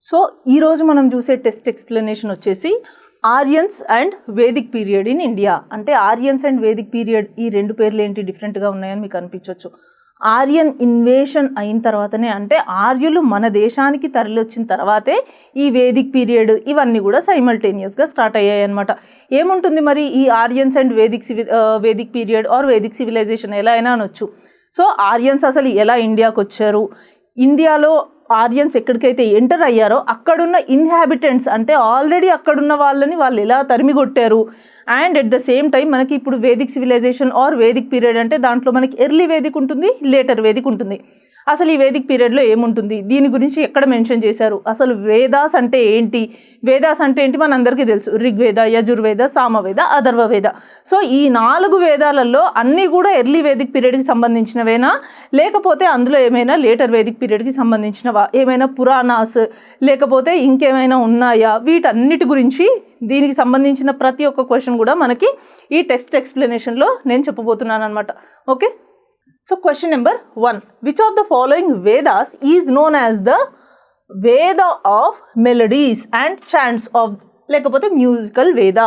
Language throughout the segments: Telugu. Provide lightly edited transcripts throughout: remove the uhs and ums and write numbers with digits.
సో ఈరోజు మనం చూసే టెస్ట్ ఎక్స్ప్లెనేషన్ వచ్చేసి Aryans and Vedic period in India. అంటే ఆర్యన్స్ అండ్ వేదిక్ పీరియడ్ ఈ రెండు పేర్లు ఏంటి డిఫరెంట్గా ఉన్నాయని మీకు అనిపించవచ్చు. ఆర్యన్ ఇన్వేషన్ అయిన తర్వాతనే, అంటే ఆర్యులు మన దేశానికి తరలివచ్చిన తర్వాతే ఈ వేదిక్ పీరియడ్ ఇవన్నీ కూడా సైమల్టేనియస్గా స్టార్ట్ అయ్యాయి అనమాట. ఏముంటుంది మరి ఈ Aryans and Vedic period or Vedic civilization ఎలా అయినా అనొచ్చు. సో ఆర్యన్స్ అసలు ఎలా ఇండియాకి వచ్చారు, ఇండియాలో ఆర్యన్స్ ఎక్కడికైతే ఎంటర్ అయ్యారో అక్కడున్న ఇన్హాబిటెంట్స్, అంటే ఆల్రెడీ అక్కడున్న వాళ్ళని వాళ్ళు ఎలా తరిమి కొట్టారు. And at the same time మనకి ఇప్పుడు Vedic civilization or Vedic period అంటే దాంట్లో మనకి ఎర్లీ వేదిక్ ఉంటుంది, లేటర్ వేదిక్ ఉంటుంది. అసలు ఈ వేదిక్ పీరియడ్లో ఏముంటుంది, దీని గురించి ఎక్కడ మెన్షన్ చేశారు, అసలు వేదాస్ అంటే ఏంటి, వేదాస్ అంటే ఏంటి మనందరికీ తెలుసు, ఋగ్వేద, యజుర్వేద, సామవేద, అథర్వవేద. సో ఈ 4 వేదాలలో అన్నీ కూడా ఎర్లీ వేదిక్ పీరియడ్కి సంబంధించినవేనా, లేకపోతే అందులో ఏమైనా లేటర్ వేదిక్ పీరియడ్కి సంబంధించినవా, ఏమైనా పురాణాస్ లేకపోతే ఇంకేమైనా ఉన్నాయా, వీటన్నిటి గురించి దీనికి సంబంధించిన ప్రతి ఒక్క క్వశ్చన్ కూడా మనకి ఈ టెస్ట్ ఎక్స్ప్లెనేషన్లో నేను చెప్పబోతున్నాను అనమాట. Okay, so question number 1, which of the following Vedas is known as the వేద of melodies and chants of, లేకపోతే మ్యూజికల్ వేద.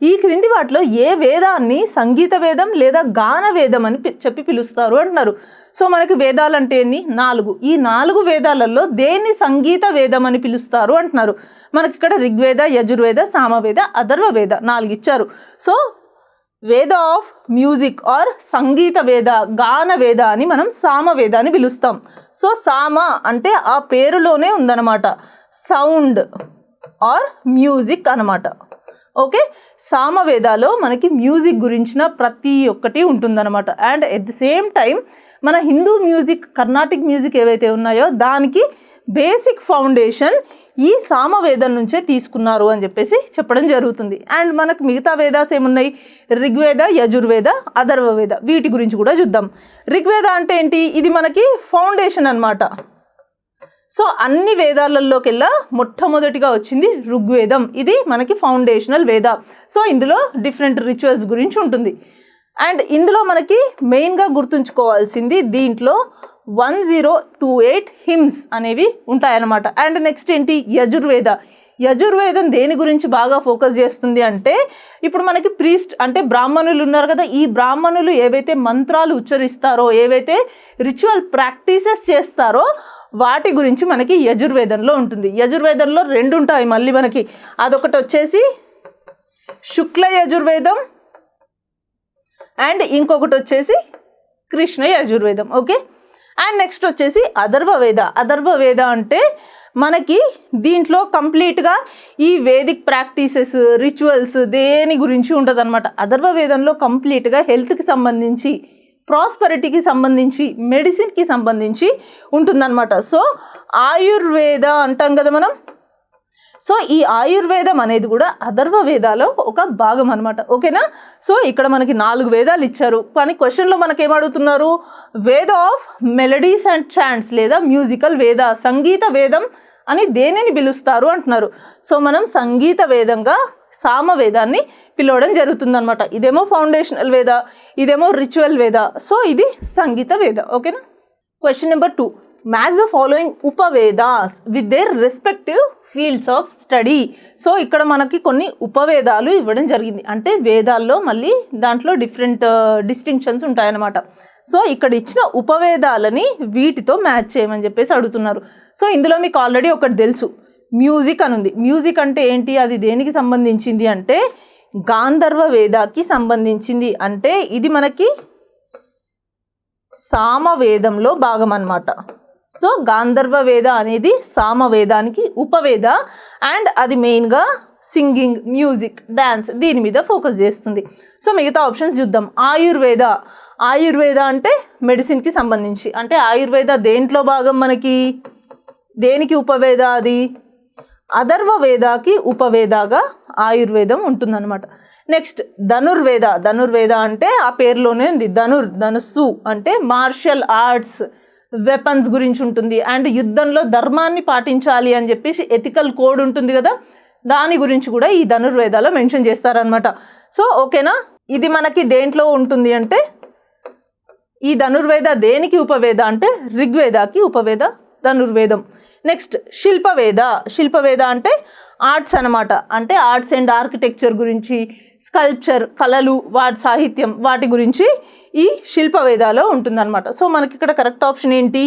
ఈ క్రింది వాటిలో ఏ వేదాన్ని సంగీత వేదం లేదా గాన వేదం అని చెప్పి పిలుస్తారు అంటున్నారు. సో మనకి వేదాలు అంటే ఎన్ని, 4. ఈ 4 వేదాలలో దేన్ని సంగీత వేదం అని పిలుస్తారు అంటున్నారు. మనకి ఇక్కడ ఋగ్వేద, యజుర్వేద, సామవేద, అథర్వవేద 4 ఇచ్చారు. సో వేద ఆఫ్ మ్యూజిక్ ఆర్ సంగీత వేద, గాన వేద అని మనం సామవేద అని పిలుస్తాం. సో సామ అంటే ఆ పేరులోనే ఉందన్నమాట, సౌండ్ ఆర్ మ్యూజిక్ అనమాట. ఓకే, సామవేదాలో మనకి మ్యూజిక్ గురించిన ప్రతి ఒక్కటి ఉంటుందన్నమాట. And at the same time మన హిందూ మ్యూజిక్, కర్ణాటిక్ మ్యూజిక్ ఏవైతే ఉన్నాయో దానికి బేసిక్ ఫౌండేషన్ ఈ సామవేదం నుంచే తీసుకున్నారు అని చెప్పేసి చెప్పడం జరుగుతుంది. అండ్ మనకు మిగతా వేదాస్ ఏమున్నాయి, ఋగ్వేద, యజుర్వేద, అథర్వవేద, వీటి గురించి కూడా చూద్దాం. ఋగ్వేద అంటే ఏంటి, ఇది మనకి ఫౌండేషన్ అన్నమాట. సో అన్ని వేదాలలోకెల్లా మొట్టమొదటిగా వచ్చింది ఋగ్వేదం, ఇది మనకి ఫౌండేషనల్ వేద. సో ఇందులో డిఫరెంట్ రిచువల్స్ గురించి ఉంటుంది. అండ్ ఇందులో మనకి మెయిన్గా గుర్తుంచుకోవాల్సింది దీంట్లో 1028 హిమ్స్ అనేవి ఉంటాయన్నమాట. అండ్ నెక్స్ట్ ఏంటి, యజుర్వేద. యజుర్వేదం దేని గురించి బాగా ఫోకస్ చేస్తుంది అంటే, ఇప్పుడు మనకి ప్రీస్ట్ అంటే బ్రాహ్మణులు ఉన్నారు కదా, ఈ బ్రాహ్మణులు ఏవైతే మంత్రాలు ఉచ్చరిస్తారో, ఏవైతే రిచువల్ ప్రాక్టీసెస్ చేస్తారో వాటి గురించి మనకి యజుర్వేదంలో ఉంటుంది. యజుర్వేదంలో 2 ఉంటాయి మళ్ళీ మనకి, అదొకటి వచ్చేసి శుక్ల యజుర్వేదం అండ్ ఇంకొకటి వచ్చేసి కృష్ణ యజుర్వేదం. ఓకే, అండ్ నెక్స్ట్ వచ్చేసి అథర్వవేద. అథర్వవేద అంటే మనకి దీంట్లో కంప్లీట్గా ఈ వేదిక్ ప్రాక్టీసెస్, రిచువల్స్ దేని గురించి ఉంటుంది అనమాట. అథర్వవేదంలో కంప్లీట్గా హెల్త్కి సంబంధించి, ప్రాస్పరిటీకి సంబంధించి, మెడిసిన్కి సంబంధించి ఉంటుందన్నమాట. సో ఆయుర్వేద అంటాం కదా మనం. సో ఈ ఆయుర్వేదం అనేది కూడా అథర్వవేదాలో ఒక భాగం అనమాట. ఓకేనా, సో ఇక్కడ మనకి 4 వేదాలు ఇచ్చారు, కానీ క్వశ్చన్లో మనకి ఏమడుగుతున్నారు, వేద ఆఫ్ మెలడీస్ అండ్ చాంట్స్ లేదా మ్యూజికల్ వేద, సంగీత వేదం అని దేనిని పిలుస్తారు అంటున్నారు. సో మనం సంగీత వేదంగా సామవేదాన్ని పిలవడం జరుగుతుందన్నమాట. ఇదేమో ఫౌండేషనల్ వేద, ఇదేమో రిచువల్ వేద, సో ఇది సంగీత వేద. ఓకేనా, question number 2, match the following ఉపవేదాస్ with their respective fields of study. So ఇక్కడ మనకి కొన్ని ఉపవేదాలు ఇవ్వడం జరిగింది, అంటే వేదాల్లో మళ్ళీ దాంట్లో డిఫరెంట్ డిస్టింక్షన్స్ ఉంటాయన్నమాట. సో ఇక్కడ ఇచ్చిన ఉపవేదాలని వీటితో మ్యాచ్ చేయమని చెప్పేసి అడుగుతున్నారు. సో ఇందులో మీకు ఆల్రెడీ ఒకటి తెలుసు, మ్యూజిక్ అని ఉంది. మ్యూజిక్ అంటే ఏంటి, అది దేనికి సంబంధించింది అంటే గాంధర్వ వేదాకి సంబంధించింది. అంటే ఇది మనకి సామవేదంలో భాగం అన్నమాట. సో గాంధర్వ వేద అనేది సామవేదానికి ఉపవేద, అండ్ అది మెయిన్గా సింగింగ్, మ్యూజిక్, డ్యాన్స్ దీని మీద ఫోకస్ చేస్తుంది. సో మిగతా ఆప్షన్స్ చూద్దాం. ఆయుర్వేద. ఆయుర్వేద అంటే మెడిసిన్కి సంబంధించి, అంటే ఆయుర్వేద దేంట్లో భాగం మనకి, దేనికి ఉపవేద, అది అథర్వవేదాకి ఉపవేదగా ఆయుర్వేదం ఉంటుందన్నమాట. నెక్స్ట్ ధనుర్వేద. ధనుర్వేద అంటే ఆ పేరులోనే ఉంది, ధనుస్సు అంటే మార్షల్ ఆర్ట్స్, వెపన్స్ గురించి ఉంటుంది. అండ్ యుద్ధంలో ధర్మాన్ని పాటించాలి అని చెప్పేసి ఎథికల్ కోడ్ ఉంటుంది కదా, దాని గురించి కూడా ఈ ధనుర్వేదాలో మెన్షన్ చేస్తారనమాట. సో ఓకేనా, ఇది మనకి దేంట్లో ఉంటుంది అంటే, ఈ ధనుర్వేద దేనికి ఉపవేద అంటే ఋగ్వేదాకి ఉపవేద ధనుర్వేదం. నెక్స్ట్ శిల్పవేద అంటే ఆర్ట్స్ అనమాట. అంటే ఆర్ట్స్ అండ్ ఆర్కిటెక్చర్ గురించి, స్కల్ప్చర్, కళలు, వాటి సాహిత్యం, వాటి గురించి ఈ శిల్పవేదాలో ఉంటుందన్నమాట. సో మనకి ఇక్కడ కరెక్ట్ ఆప్షన్ ఏంటి?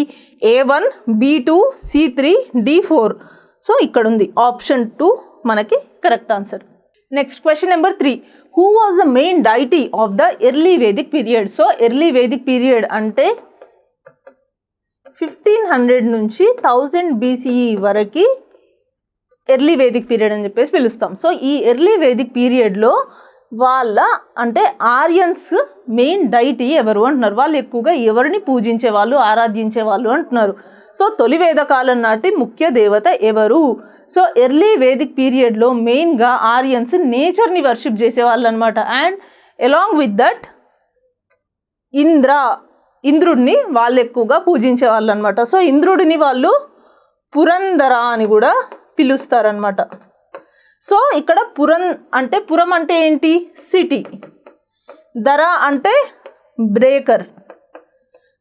A1, B2, C3, D4. So ఇక్కడ ఉంది ఆప్షన్ 2 మనకి correct answer. Next question number 3. Who was the main deity of the early Vedic period? So early Vedic period అంటే 1500 నుంచి 1000 BCE వరకు ఎర్లీ వేదిక్ పీరియడ్ అని చెప్పేసి పిలుస్తాం. సో ఈ ఎర్లీ వేదిక్ పీరియడ్లో వాళ్ళ అంటే ఆర్యన్స్ మెయిన్ డైటీ ఎవరు అంటున్నారు. వాళ్ళు ఎక్కువగా ఎవరిని పూజించే వాళ్ళు, ఆరాధించే వాళ్ళు అంటున్నారు. సో తొలి వేదకాలం నాటి ముఖ్య దేవత ఎవరు? సో ఎర్లీ వేదిక్ పీరియడ్లో మెయిన్గా ఆర్యన్స్ నేచర్ని వర్షిప్ చేసేవాళ్ళు అనమాట. అండ్ అలాంగ్ విత్ దట్ ఇంద్రుడిని వాళ్ళు ఎక్కువగా పూజించే వాళ్ళు అనమాట. సో ఇంద్రుడిని వాళ్ళు పురంధర అని కూడా పిలుస్తారనమాట. సో ఇక్కడ పురం అంటే ఏంటి? సిటీ. ధర అంటే బ్రేకర్.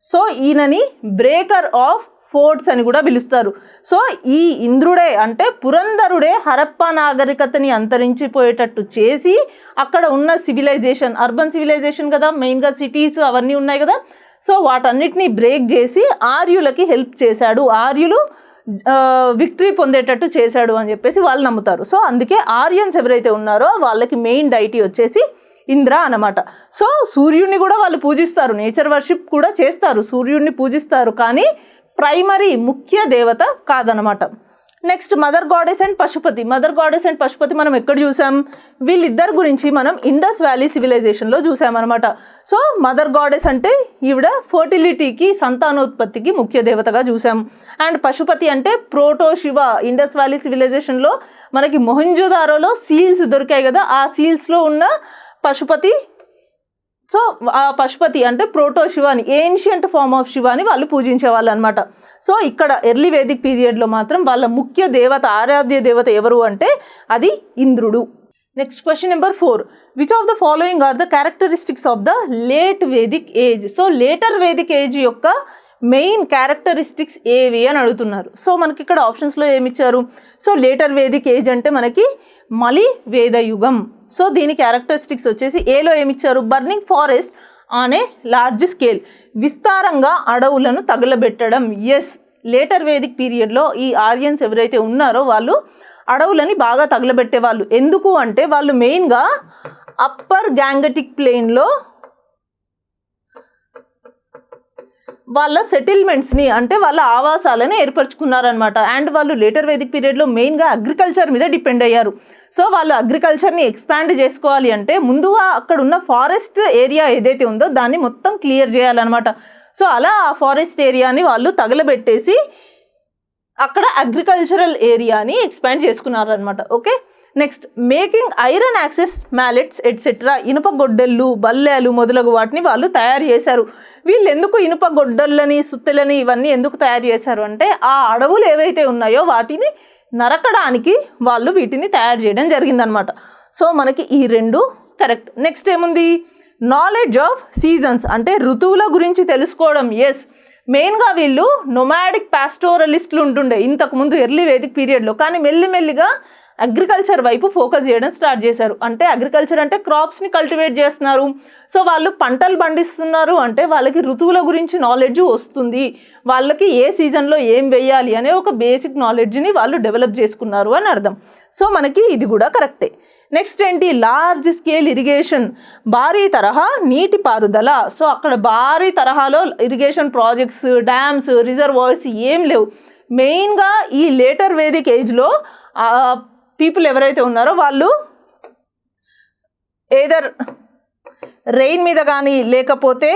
సో ఈయనని బ్రేకర్ ఆఫ్ ఫోర్ట్స్ అని కూడా పిలుస్తారు. సో ఈ ఇంద్రుడే అంటే పురంధరుడే హరప్పా నాగరికతని అంతరించిపోయేటట్టు చేసి అక్కడ ఉన్న సివిలైజేషన్, అర్బన్ సివిలైజేషన్ కదా, మెయిన్గా సిటీస్ అవన్నీ ఉన్నాయి కదా, సో వాటన్నిటిని బ్రేక్ చేసి ఆర్యులకి హెల్ప్ చేశాడు, ఆర్యులు విక్టరీ పొందేటట్టు చేశాడు అని చెప్పేసి వాళ్ళు నమ్ముతారు. సో అందుకే ఆర్యన్స్ ఎవరైతే ఉన్నారో వాళ్ళకి మెయిన్ డైటీ వచ్చేసి ఇంద్ర అన్నమాట. సో సూర్యుడిని కూడా వాళ్ళు పూజిస్తారు, నేచర్ వర్షిప్ కూడా చేస్తారు, సూర్యుడిని పూజిస్తారు, కానీ ప్రైమరీ ముఖ్య దేవత కాదనమాట. Next mother goddess and Pashupati మనం ఎక్కడ చూసాం? వీళ్ళిద్దరి గురించి మనం ఇండస్ వ్యాలీ సివిలైజేషన్లో చూసామన్నమాట. సో మదర్ గాడెస్ అంటే ఈవిడ ఫర్టిలిటీకి, సంతానోత్పత్తికి ముఖ్య దేవతగా చూసాం. అండ్ పశుపతి అంటే ప్రోటో శివ. ఇండస్ వ్యాలీ సివిలైజేషన్లో మనకి మొహంజోదారోలో సీల్స్ దొరికాయి కదా, ఆ సీల్స్లో ఉన్న పశుపతి. సో ఆ పశుపతి అంటే ప్రోటో శివాని, ఏన్షియంట్ ఫార్మ్ ఆఫ్ శివాని వాళ్ళు పూజించే వాళ్ళు అనమాట. సో ఇక్కడ ఎర్లీ వేదిక్ పీరియడ్లో మాత్రం వాళ్ళ ముఖ్య దేవత, ఆరాధ్య దేవత ఎవరు అంటే అది ఇంద్రుడు. Next question number 4. Which of the following are the characteristics of the late Vedic age? So later Vedic age యొక్క మెయిన్ క్యారెక్టరిస్టిక్స్ ఏవి అని అడుగుతున్నారు. సో మనకి ఇక్కడ ఆప్షన్స్లో ఏమిచ్చారు? సో లేటర్ వేదిక్ ఏజ్ అంటే మనకి మలి వేదయుగం. సో దీని క్యారెక్టరిస్టిక్స్ వచ్చేసి ఏలో ఏమిచ్చారు? Burning forest on a large scale, విస్తారంగా అడవులను తగలబెట్టడం. ఎస్, లేటర్ వేదిక్ పీరియడ్లో ఈ ఆర్యన్స్ ఎవరైతే ఉన్నారో వాళ్ళు అడవులని బాగా తగలబెట్టేవాళ్ళు. ఎందుకు అంటే వాళ్ళు మెయిన్గా అప్పర్ గ్యాంగటిక్ ప్లేన్లో వాళ్ళ సెటిల్మెంట్స్ని అంటే వాళ్ళ ఆవాసాలని ఏర్పరచుకున్నారనమాట. అండ్ వాళ్ళు లేటర్ వేదిక్ పీరియడ్లో మెయిన్గా అగ్రికల్చర్ మీద డిపెండ్ అయ్యారు. సో వాళ్ళు అగ్రికల్చర్ని ఎక్స్పాండ్ చేసుకోవాలి అంటే ముందుగా అక్కడ ఉన్న ఫారెస్ట్ ఏరియా ఏదైతే ఉందో దాన్ని మొత్తం క్లియర్ చేయాలన్నమాట. సో అలా ఆ ఫారెస్ట్ ఏరియాని వాళ్ళు తగలబెట్టేసి అక్కడ అగ్రికల్చరల్ ఏరియాని ఎక్స్పాండ్ చేసుకున్నారనమాట. Okay, next making iron axes mallets etcetera. ఇనుప గొడ్డళ్ళు, బల్లెలు మొదలగు వాటిని వాళ్ళు తయారు చేశారు. వీళ్ళు ఎందుకు ఇనుప గొడ్డళ్ళని, సుత్తెలని ఇవన్నీ ఎందుకు తయారు చేశారు అంటే ఆ అడవులు ఏవైతే ఉన్నాయో వాటిని నరకడానికి వాళ్ళు వీటిని తయారు చేయడం జరిగిందనమాట. సో మనకి ఈ రెండు కరెక్ట్. నెక్స్ట్ ఏముంది? నాలెడ్జ్ ఆఫ్ సీజన్స్ అంటే ఋతువుల గురించి తెలుసుకోవడం. ఎస్, మెయిన్గా వీళ్ళు నొమాడిక్ పాస్టోరలిస్టులు ఉంటుండే ఇంతకుముందు ఎర్లీ వేదిక్ పీరియడ్లో, కానీ మెల్లిమెల్లిగా అగ్రికల్చర్ వైపు ఫోకస్ చేయడం స్టార్ట్ చేశారు. అంటే అగ్రికల్చర్ అంటే క్రాప్స్ని కల్టివేట్ చేస్తున్నారు. సో వాళ్ళు పంటలు పండిస్తున్నారు అంటే వాళ్ళకి ఋతువుల గురించి నాలెడ్జ్ వస్తుంది, వాళ్ళకి ఏ సీజన్లో ఏం వేయాలి అనే ఒక బేసిక్ నాలెడ్జ్ని వాళ్ళు డెవలప్ చేసుకున్నారు అని అర్థం. సో మనకి ఇది కూడా కరెక్టే. నెక్స్ట్ ఏంటి? లార్జ్ స్కేల్ ఇరిగేషన్, భారీ తరహా నీటి పారుదల. సో అక్కడ భారీ తరహాలో ఇరిగేషన్ ప్రాజెక్ట్స్, డ్యామ్స్, రిజర్వాయర్స్ ఏం లేవు. మెయిన్గా ఈ లేటర్ వేదిక్ ఏజ్లో పీపుల్ ఎవరైతే ఉన్నారో వాళ్ళు ఏదర్ రెయిన్ మీద కానీ లేకపోతే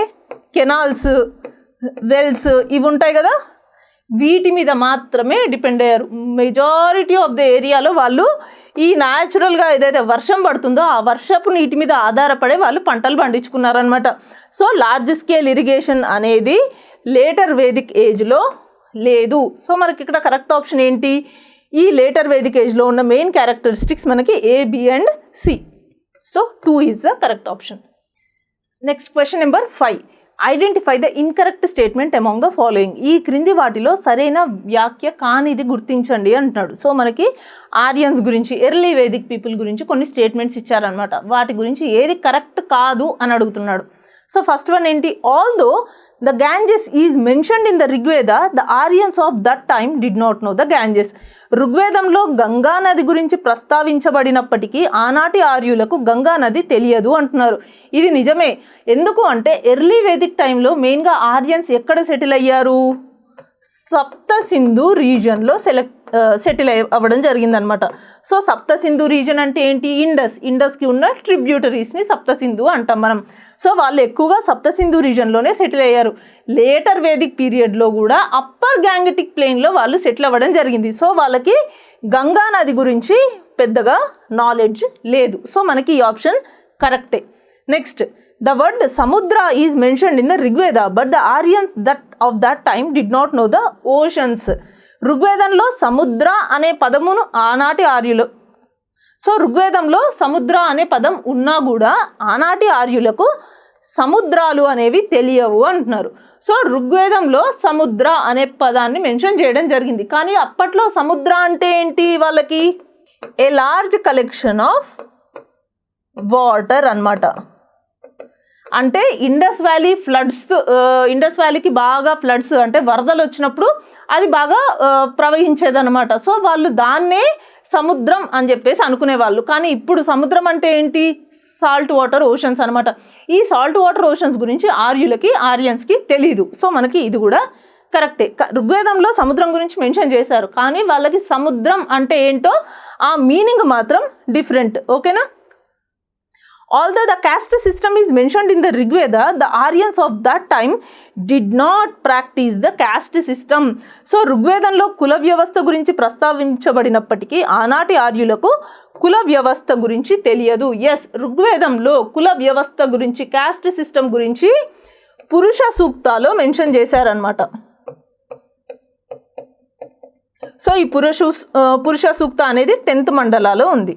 కెనాల్స్, వెల్స్ ఇవి ఉంటాయి కదా, వీటి మీద మాత్రమే డిపెండ్ అయ్యారు. మెజారిటీ ఆఫ్ ద ఏరియాలో వాళ్ళు ఈ న్యాచురల్గా ఏదైతే వర్షం పడుతుందో ఆ వర్షపు నీటి మీద ఆధారపడే వాళ్ళు పంటలు పండించుకున్నారనమాట. సో లార్జ్ స్కేల్ ఇరిగేషన్ అనేది లేటర్ వేదిక్ ఏజ్లో లేదు. సో మనకి ఇక్కడ కరెక్ట్ ఆప్షన్ ఏంటి? ఈ లేటర్ వేదిక్ ఏజ్లో ఉన్న మెయిన్ క్యారెక్టరిస్టిక్స్ మనకి A, B and C. So 2 is the correct option. Next question number 5. Identify the incorrect statement among the following. ఈ క్రింది వాటిలో సరైన వ్యాఖ్య కానిది గుర్తించండి అంటున్నాడు. సో మనకి ఆర్యన్స్ గురించి, ఎర్లీ వేదిక్ పీపుల్ గురించి కొన్ని స్టేట్మెంట్స్ ఇచ్చారనమాట. వాటి గురించి ఏది కరెక్ట్ కాదు అని అడుగుతున్నాడు. సో ఫస్ట్ వన్ ఏంటి, although the Ganges is mentioned in the Rigveda, the Aryans of that time did not know the Ganges. ఋగ్వేదంలో గంగా నది గురించి ప్రస్తావించబడినప్పటికీ ఆనాటి ఆర్యులకు గంగా నది తెలియదు అంటున్నారు. ఇది నిజమే. ఎందుకు అంటే ఎర్లీ వేదిక్ టైంలో మెయిన్గా ఆర్యన్స్ ఎక్కడ సెటిల్ అయ్యారు, సప్త సింధు రీజన్లో సెటిల్ అవ్వడం జరిగిందనమాట. సో సప్త సింధు రీజన్ అంటే ఏంటి, ఇండస్కి ఉన్న ట్రిబ్యూటరీస్ని సప్త సింధు అంటాం మనం. సో వాళ్ళు ఎక్కువగా సప్త సింధు రీజన్లోనే సెటిల్ అయ్యారు. లేటర్ వేదిక్ పీరియడ్లో కూడా అప్పర్ గ్యాంగటిక్ ప్లెయిన్లో వాళ్ళు సెటిల్ అవ్వడం జరిగింది. సో వాళ్ళకి గంగా నది గురించి పెద్దగా నాలెడ్జ్ లేదు. సో మనకి ఈ ఆప్షన్ కరెక్టే. Next, the word samudra is mentioned in the rigveda, but the aryans of that time did not know the oceans. ఋగ్వేదంలో సముద్ర అనే పదమును ఆనాటి ఆర్యులు, సో ఋగ్వేదంలో సముద్ర అనే పదం ఉన్నా కూడా ఆనాటి ఆర్యులకు సముద్రాలు అనేవి తెలియవు అంటున్నారు. సో ఋగ్వేదంలో సముద్ర అనే పదాన్ని మెన్షన్ చేయడం జరిగింది. కానీ అప్పట్లో సముద్ర అంటే ఏంటి, వాళ్ళకి a large collection of water అన్నమాట. అంటే ఇండస్ వ్యాలీకి బాగా ఫ్లడ్స్ అంటే వరదలు వచ్చినప్పుడు అది బాగా ప్రవహించేదన్నమాట. సో వాళ్ళు దాన్నే సముద్రం అని చెప్పేసి అనుకునేవాళ్ళు. కానీ ఇప్పుడు సముద్రం అంటే ఏంటి, సాల్ట్ వాటర్ ఓషన్స్ అనమాట. ఈ సాల్ట్ వాటర్ ఓషన్స్ గురించి ఆర్యన్స్కి తెలీదు. సో మనకి ఇది కూడా కరెక్టే. ఋగ్వేదంలో సముద్రం గురించి మెన్షన్ చేశారు, కానీ వాళ్ళకి సముద్రం అంటే ఏంటో ఆ మీనింగ్ మాత్రం డిఫరెంట్. ఓకేనా. Although the caste system is mentioned in the Rigveda, the Aryans of that time did not practice the caste system. So ఋగ్వేదంలో కుల వ్యవస్థ గురించి ప్రస్తావించబడినప్పటికీ ఆనాటి ఆర్యులకు కుల వ్యవస్థ గురించి తెలియదు. ఎస్, ఋగ్వేదంలో కుల వ్యవస్థ గురించి, కాస్ట్ సిస్టమ్ గురించి పురుష సూక్తాలో మెన్షన్ చేశారనమాట. సో ఈ పురుష సూక్త అనేది 10th మండలాలో ఉంది.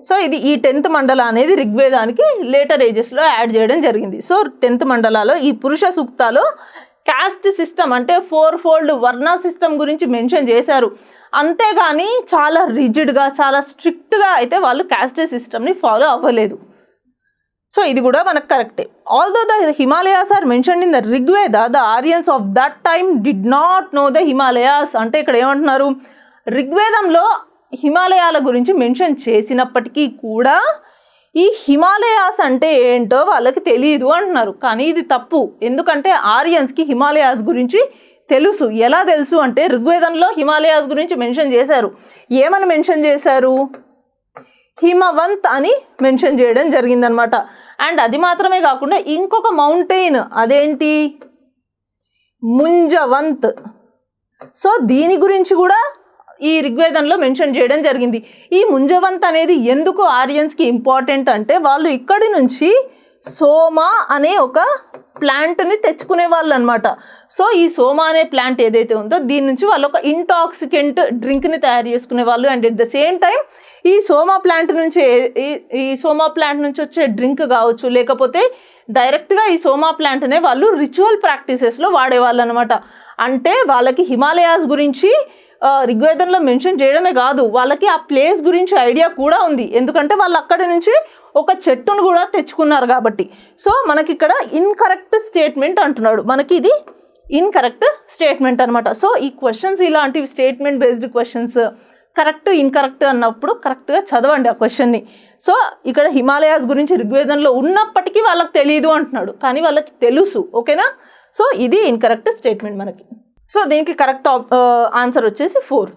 సో ఇది ఈ 10th మండల అనేది ఋగ్వేదానికి లేటర్ ఏజెస్లో యాడ్ చేయడం జరిగింది. సో 10th మండలాలో ఈ పురుష సూక్తాలో కాస్ట్ సిస్టమ్ అంటే 4-fold వర్ణ సిస్టమ్ గురించి మెన్షన్ చేశారు. అంతేగాని చాలా రిజిడ్గా, చాలా స్ట్రిక్ట్గా అయితే వాళ్ళు కాస్ట్ సిస్టమ్ని ఫాలో అవ్వలేదు. సో ఇది కూడా మనకు కరెక్టే. Although the Himalayas are mentioned in the Rigveda, the Aryans of that time did not know the Himalayas. అంటే ఇక్కడ ఏమంటున్నారు, ఋగ్వేదంలో హిమాలయాల గురించి మెన్షన్ చేసినప్పటికీ కూడా ఈ హిమాలయాస్ అంటే ఏంటో వాళ్ళకి తెలియదు అంటున్నారు. కానీ ఇది తప్పు. ఎందుకంటే ఆర్యన్స్కి హిమాలయాస్ గురించి తెలుసు. ఎలా తెలుసు అంటే ఋగ్వేదంలో హిమాలయాస్ గురించి మెన్షన్ చేశారు. ఏమని మెన్షన్ చేశారు, హిమవంత్ అని మెన్షన్ చేయడం జరిగిందనమాట. అండ్ అది మాత్రమే కాకుండా ఇంకొక మౌంటైన్, అదేంటి, ముంజవంత్. సో దీని గురించి కూడా ఈ ఋగ్వేదంలో మెన్షన్ చేయడం జరిగింది. ఈ ముంజవంత్ అనేది ఎందుకు ఆర్యన్స్కి ఇంపార్టెంట్ అంటే వాళ్ళు ఇక్కడి నుంచి సోమా అనే ఒక ప్లాంట్ని తెచ్చుకునే వాళ్ళు అనమాట. సో ఈ సోమా అనే ప్లాంట్ ఏదైతే ఉందో దీని నుంచి వాళ్ళు ఒక ఇంటాక్సికెంట్ డ్రింక్ని తయారు చేసుకునే వాళ్ళు. And at the same time ఈ సోమా ప్లాంట్ నుంచి వచ్చే డ్రింక్ కావచ్చు, లేకపోతే డైరెక్ట్గా ఈ సోమా ప్లాంట్నే వాళ్ళు రిచువల్ ప్రాక్టీసెస్లో వాడేవాళ్ళు అనమాట. అంటే వాళ్ళకి హిమాలయాస్ గురించి ఋగ్వేదంలో మెన్షన్ చేయడమే కాదు, వాళ్ళకి ఆ ప్లేస్ గురించి ఐడియా కూడా ఉంది. ఎందుకంటే వాళ్ళు అక్కడి నుంచి ఒక చెట్టును కూడా తెచ్చుకున్నారు కాబట్టి. సో మనకి ఇక్కడ ఇన్కరెక్ట్ స్టేట్మెంట్ అంటున్నాడు. మనకి ఇది ఇన్కరెక్ట్ స్టేట్మెంట్ అనమాట. సో ఈ క్వశ్చన్స్ ఇలాంటివి statement based questions correct incorrect అన్నప్పుడు కరెక్ట్గా చదవండి ఆ క్వశ్చన్ని. సో ఇక్కడ హిమాలయాస్ గురించి ఋగ్వేదంలో ఉన్నప్పటికీ వాళ్ళకి తెలియదు అంటున్నాడు, కానీ వాళ్ళకి తెలుసు. ఓకేనా. సో ఇది ఇన్కరెక్ట్ స్టేట్మెంట్ మనకి. సో దీనికి కరెక్ట్ ఆన్సర్ వచ్చేసి 4.